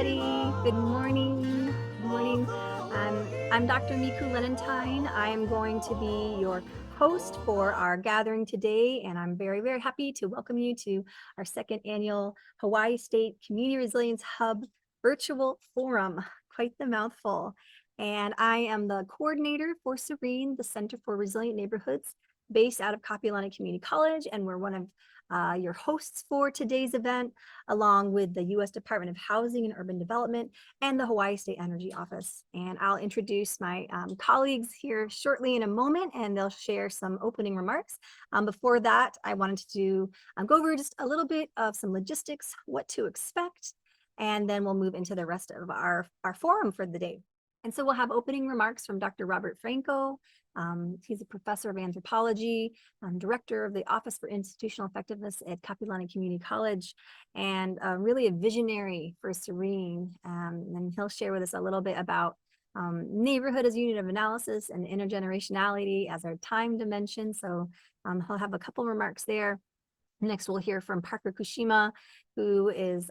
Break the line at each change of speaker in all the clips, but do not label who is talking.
everybody. Good morning. Good morning. I'm Dr. Miku Lenentine. I am going to be your host for our gathering today, and I'm very, very happy to welcome you to our second annual Hawai'i State Community Resilience Hub Virtual Forum. Quite the mouthful. And I am the coordinator for CERENE, the Center for Resilient Neighborhoods, based out of Kapi'olani Community College, and we're one of your hosts for today's event, along with the U.S. Department of Housing and Urban Development and the Hawai'i State Energy Office. And I'll introduce my colleagues here shortly in a moment, and they'll share some opening remarks. Before that, I wanted to go over just a little bit of some logistics, what to expect, and then we'll move into the rest of our forum for the day. And so we'll have opening remarks from Dr. Robert Franco. He's a professor of anthropology, director of the Office for Institutional Effectiveness at Kapi'olani Community College, and really a visionary for CERENE. And he'll share with us a little bit about neighborhood as unit of analysis and intergenerationality as our time dimension. So he'll have a couple remarks there. Next, we'll hear from Parker Kushima, who is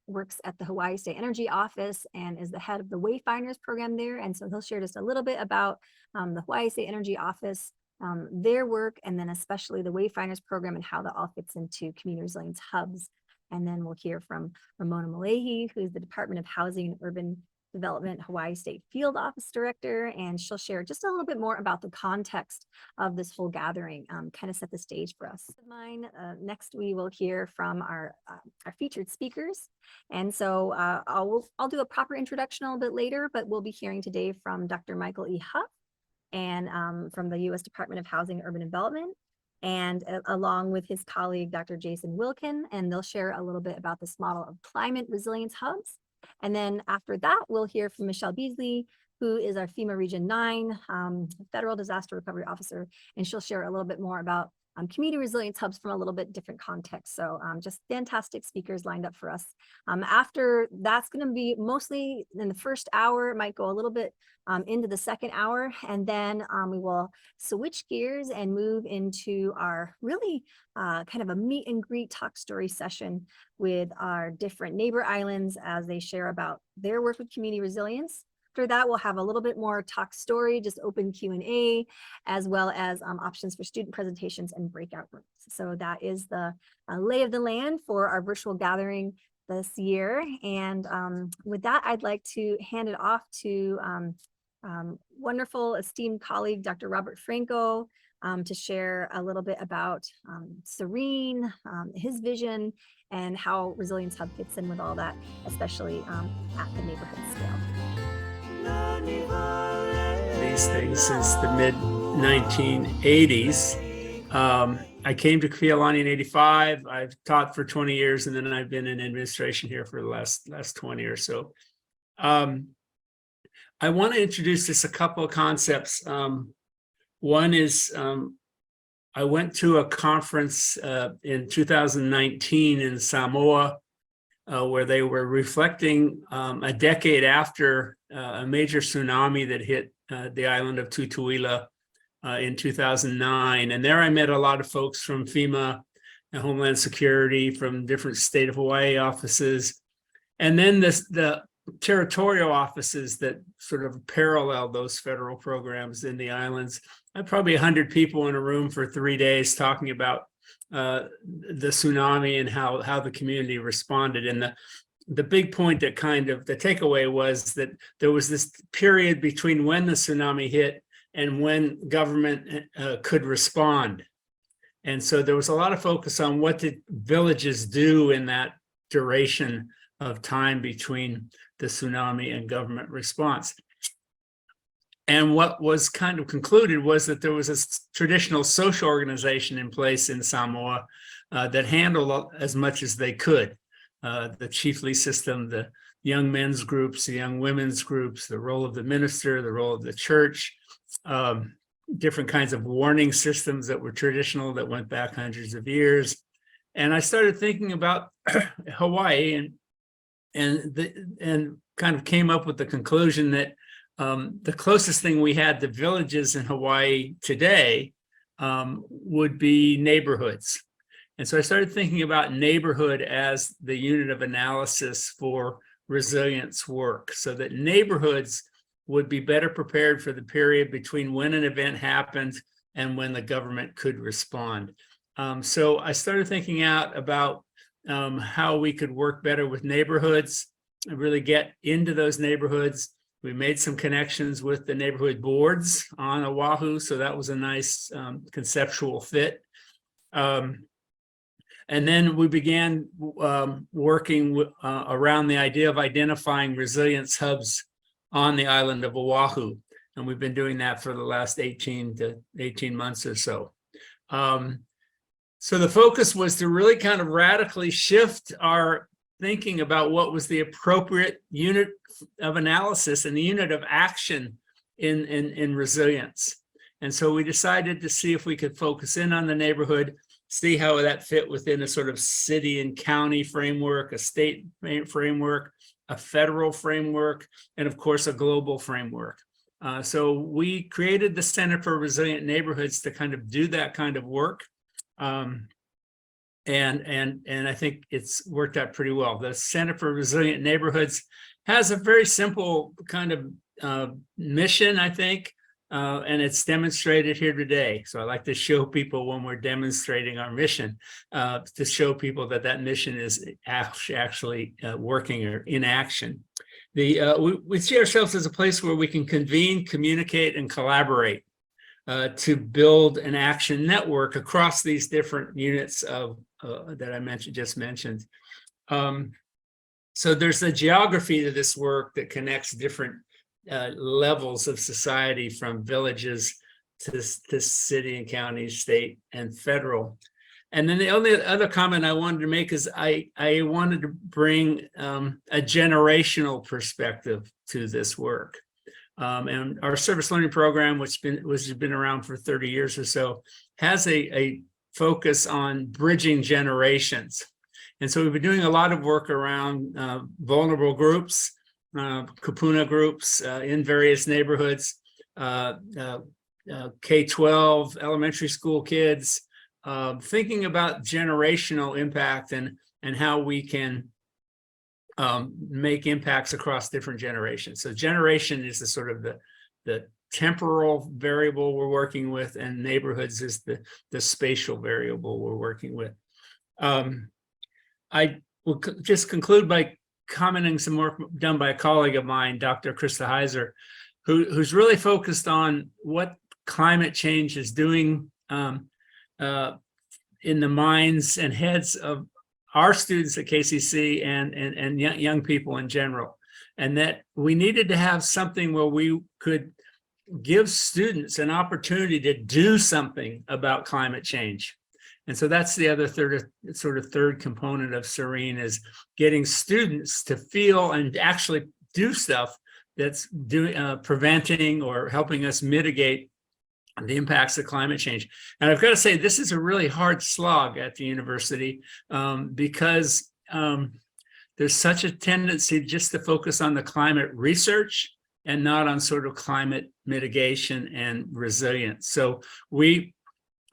works at the Hawai'i State Energy Office and is the head of the Wayfinders program there. And so he'll share just a little bit about the Hawai'i State Energy Office, their work, and then especially the Wayfinders program and how that all fits into community resilience hubs. And then we'll hear from Ramona Mullahey, who's the Department of Housing and Urban Development Hawai'i State Field Office Director, and she'll share just a little bit more about the context of this whole gathering, kind of set the stage for us. Next, we will hear from our featured speakers, and so I'll do a proper introduction a little bit later, but we'll be hearing today from Dr. Michael E. Huff, and from the U.S. Department of Housing and Urban Development, and along with his colleague, Dr. Jason Wilkin, and they'll share a little bit about this model of climate resilience hubs. And then after that, we'll hear from Michelle Beasley, who is our FEMA Region 9 Federal Disaster Recovery Officer, and she'll share a little bit more about community resilience hubs from a little bit different context. So just fantastic speakers lined up for us. After that's going to be mostly in the first hour, it might go a little bit into the second hour, and then we will switch gears and move into our really kind of a meet and greet talk story session with our different neighbor islands as they share about their work with community resilience. After that, we'll have a little bit more talk story, just open Q&A, as well as options for student presentations and breakout rooms. So that is the lay of the land for our virtual gathering this year. And with that, I'd like to hand it off to wonderful esteemed colleague, Dr. Robert Franco, to share a little bit about CERENE, his vision, and how Resilience Hub fits in with all that, especially at the neighborhood scale.
These things since the mid-1980s. I came to Kapi'olani in 85. I've taught for 20 years, and then I've been in administration here for the last 20 or so. I want to introduce just a couple of concepts. One is I went to a conference in 2019 in Samoa, where they were reflecting a decade after a major tsunami that hit the island of Tutuila in 2009. And there I met a lot of folks from FEMA and Homeland Security, from different state of Hawaii offices, and then the territorial offices that sort of parallel those federal programs in the islands. I had probably 100 people in a room for 3 days talking about the tsunami and how the community responded. And the big point that kind of the takeaway was that there was this period between when the tsunami hit and when government could respond. And so there was a lot of focus on what did villages do in that duration of time between the tsunami and government response. And what was kind of concluded was that there was a traditional social organization in place in Samoa that handled as much as they could. The chiefly system, the young men's groups, the young women's groups, the role of the minister, the role of the church, different kinds of warning systems that were traditional that went back hundreds of years. And I started thinking about Hawaii and kind of came up with the conclusion that the closest thing we had to villages in Hawaii today would be neighborhoods. And so I started thinking about neighborhood as the unit of analysis for resilience work so that neighborhoods would be better prepared for the period between when an event happened and when the government could respond. So I started thinking out about how we could work better with neighborhoods and really get into those neighborhoods. We made some connections with the neighborhood boards on Oahu, so that was a nice conceptual fit. And then we began working around the idea of identifying resilience hubs on the island of Oahu. And we've been doing that for the last 18 months or so. So the focus was to really kind of radically shift our thinking about what was the appropriate unit of analysis and the unit of action in resilience. And so we decided to see if we could focus in on the neighborhood, see how that fit within a sort of city and county framework, a state framework, a federal framework, and of course, a global framework. So we created the Center for Resilient Neighborhoods to kind of do that kind of work. And I think it's worked out pretty well. The Center for Resilient Neighborhoods has a very simple kind of mission, I think, and it's demonstrated here today. So I like to show people when we're demonstrating our mission, to show people that that mission is actually working or in action. We see ourselves as a place where we can convene, communicate, and collaborate to build an action network across these different units of that I just mentioned. So there's a geography to this work that connects different levels of society, from villages to city and county, state, and federal. And then the only other comment I wanted to make is I wanted to bring a generational perspective to this work. And our service learning program, which has been around for 30 years or so, has a focus on bridging generations. And so we've been doing a lot of work around vulnerable groups, kupuna groups in various neighborhoods, K-12, elementary school kids, thinking about generational impact and how we can make impacts across different generations. So generation is the sort of the temporal variable we're working with, and neighborhoods is the spatial variable we're working with. I will just conclude by commenting some work done by a colleague of mine, Dr. Krista Heiser, who's really focused on what climate change is doing in the minds and heads of our students at KCC and young people in general, and that we needed to have something where we could give students an opportunity to do something about climate change. And so that's the other third component of CERENE, is getting students to feel and actually do stuff that's preventing or helping us mitigate the impacts of climate change. And I've got to say, this is a really hard slog at the university because there's such a tendency just to focus on the climate research and not on sort of climate mitigation and resilience. So we,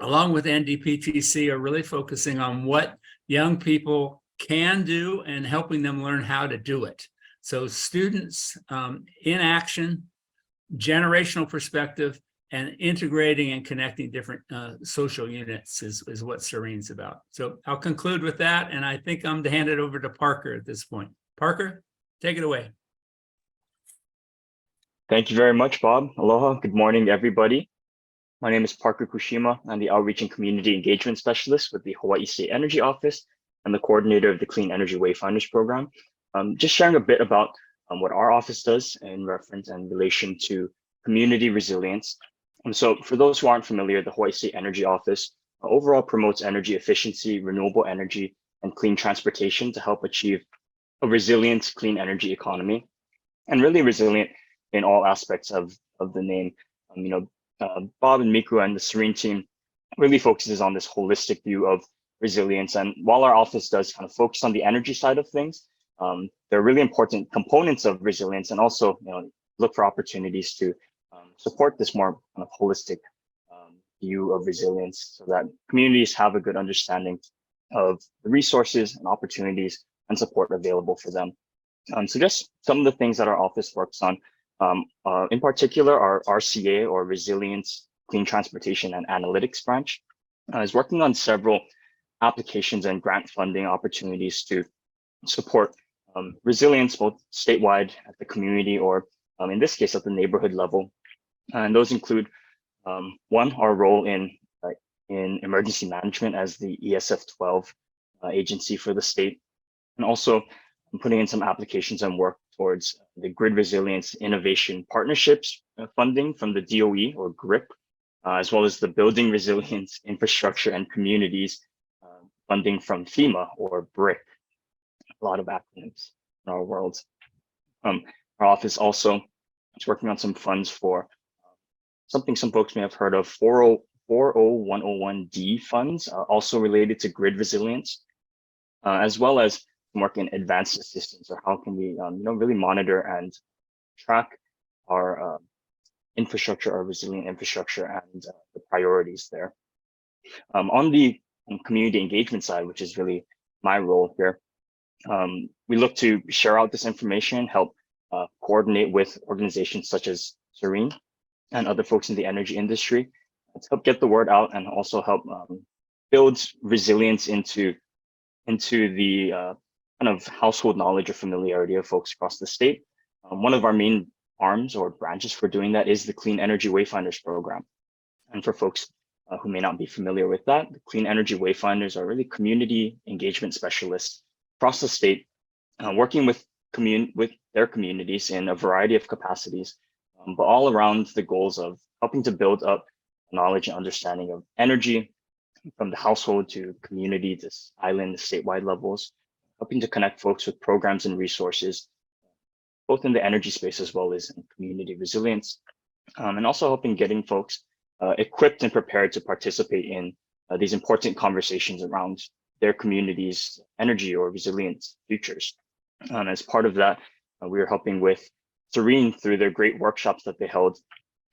along with NDPTC, are really focusing on what young people can do and helping them learn how to do it. So students in action, generational perspective, and integrating and connecting different social units is what CERENE's about. So I'll conclude with that, and I think I'm to hand it over to Parker at this point. Parker, take it away.
Thank you very much, Bob. Aloha. Good morning, everybody. My name is Parker Kushima. I'm the Outreach and Community Engagement Specialist with the Hawai'i State Energy Office and the coordinator of the Clean Energy Wayfinders Program. Just sharing a bit about what our office does in reference and relation to community resilience. So for those who aren't familiar, the Hawai'i State Energy Office overall promotes energy efficiency, renewable energy, and clean transportation to help achieve a resilient, clean energy economy, and really resilient in all aspects of the name. Bob and Miku and the CERENE team really focuses on this holistic view of resilience. And while our office does kind of focus on the energy side of things, there are really important components of resilience, and also look for opportunities to support this more kind of holistic view of resilience, so that communities have a good understanding of the resources and opportunities and support available for them. So just some of the things that our office works on, in particular, our RCA, or Resilience, Clean Transportation and Analytics branch, is working on several applications and grant funding opportunities to support resilience, both statewide at the community or in this case at the neighborhood level. And those include one, our role in emergency management as the ESF-12 agency for the state, and also putting in some applications and work towards the Grid Resilience Innovation Partnerships funding from the DOE or GRIP, as well as the Building Resilience Infrastructure and Communities funding from FEMA or BRIC. A lot of acronyms in our world. Our office also is working on some funds for something some folks may have heard of, 40101D funds, also related to grid resilience, as well as work in advanced assistance, or how can we really monitor and track our infrastructure, our resilient infrastructure, and the priorities there. On the community engagement side, which is really my role here, we look to share out this information, help coordinate with organizations such as CERENE and other folks in the energy industry to help get the word out, and also help build resilience into the kind of household knowledge or familiarity of folks across the state. One of our main arms or branches for doing that is the Clean Energy Wayfinders Program. And for folks who may not be familiar with that, the Clean Energy Wayfinders are really community engagement specialists across the state, working with their communities in a variety of capacities, but all around the goals of helping to build up knowledge and understanding of energy from the household to community, to island, statewide levels, helping to connect folks with programs and resources, both in the energy space as well as in community resilience, and also helping getting folks equipped and prepared to participate in these important conversations around their community's energy or resilience futures. As part of that, we are helping with CERENE through their great workshops that they held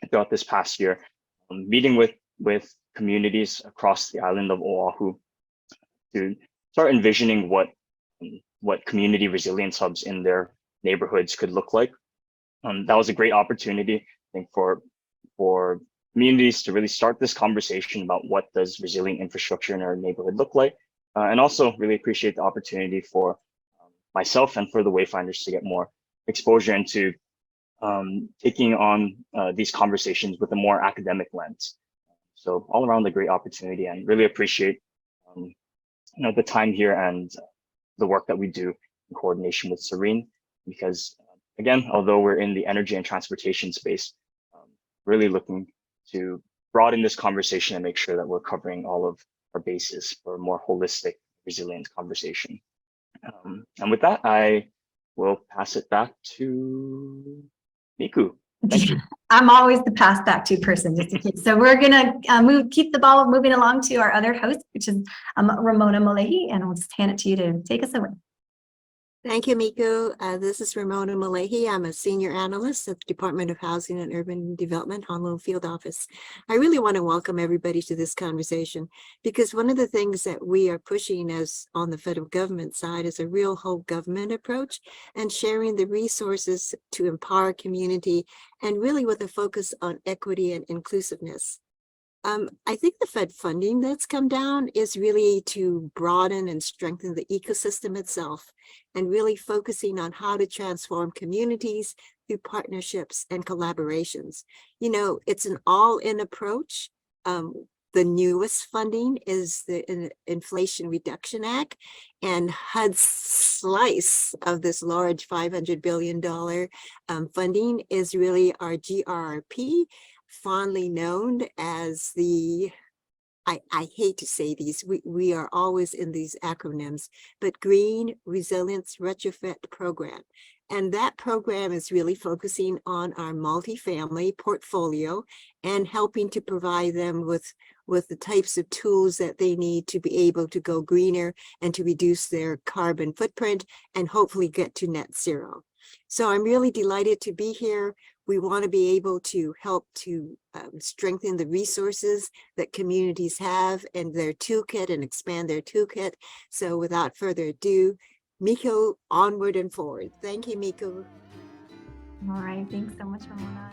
throughout this past year, meeting with communities across the island of Oahu to start envisioning what community resilience hubs in their neighborhoods could look like. That was a great opportunity, I think, for communities to really start this conversation about what does resilient infrastructure in our neighborhood look like, and also really appreciate the opportunity for myself and for the Wayfinders to get more exposure into taking on these conversations with a more academic lens. So all around a great opportunity, and really appreciate the time here and the work that we do in coordination with CERENE, because again, although we're in the energy and transportation space, really looking to broaden this conversation and make sure that we're covering all of our bases for a more holistic, resilient conversation. And with that, I will pass it back to Miku. Thank you.
I'm always the pass back to person, just in case. So we're gonna keep the ball moving along to our other host, which is Ramona Mullahey, and I'll just hand it to you to take us away.
Thank you, Miku. This is Ramona Mullahey. I'm a senior analyst at the Department of Housing and Urban Development, Honolulu Field Office. I really want to welcome everybody to this conversation, because one of the things that we are pushing as on the federal government side is a real whole government approach and sharing the resources to empower community, and really with a focus on equity and inclusiveness. I think the Fed funding that's come down is really to broaden and strengthen the ecosystem itself, and really focusing on how to transform communities through partnerships and collaborations. You know, it's an all-in approach. The newest funding is the Inflation Reduction Act, and HUD's slice of this large $500 billion funding is really our GRRP, fondly known as the, I hate to say these, we are always in these acronyms, but Green Resilience Retrofit Program. And that program is really focusing on our multifamily portfolio and helping to provide them with the types of tools that they need to be able to go greener and to reduce their carbon footprint and hopefully get to net zero. So I'm really delighted to be here. We want to be able to help to strengthen the resources that communities have and their toolkit, and expand their toolkit. So without further ado, Miko onward and forward. Thank you, Miko.
All right. Thanks so much, Ramona.